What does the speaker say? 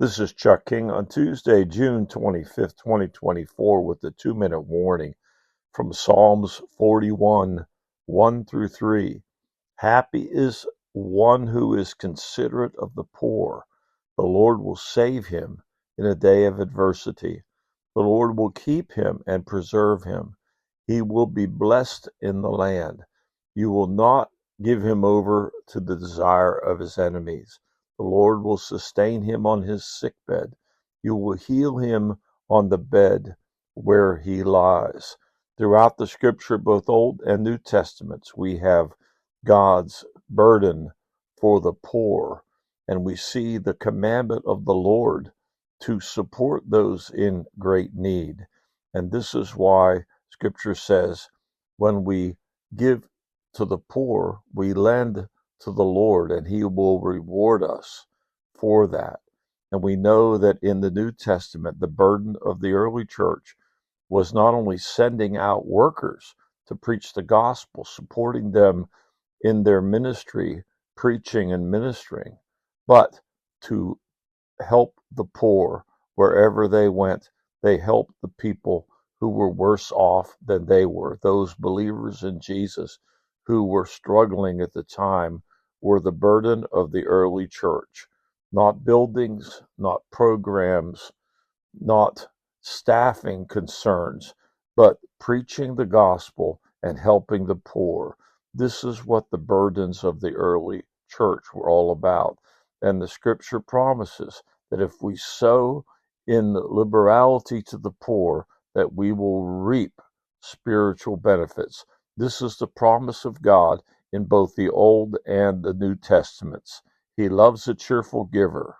This is Chuck King on Tuesday, June 25th, 2024, with the 2-minute warning from Psalms 41, 1 through 3. Happy is one who is considerate of the poor. The Lord will save him in a day of adversity. The Lord will keep him and preserve him. He will be blessed in the land. You will not give him over to the desire of his enemies. The Lord will sustain him on his sickbed. You will heal him on the bed where he lies. Throughout the scripture, both Old and New Testaments, we have God's burden for the poor, and we see the commandment of the Lord to support those in great need. And this is why Scripture says, when we give to the poor, we lend to the Lord, and He will reward us for that. And we know that in the New Testament, the burden of the early church was not only sending out workers to preach the gospel, supporting them in their ministry, preaching and ministering, but to help the poor wherever they went. They helped the people who were worse off than they were. Those believers in Jesus who were struggling at the time were the burden of the early church. Not buildings, not programs, not staffing concerns, but preaching the gospel and helping the poor. This is what the burdens of the early church were all about. And the scripture promises that if we sow in liberality to the poor, that we will reap spiritual benefits. This is the promise of God in both the Old and the New Testaments. He loves a cheerful giver.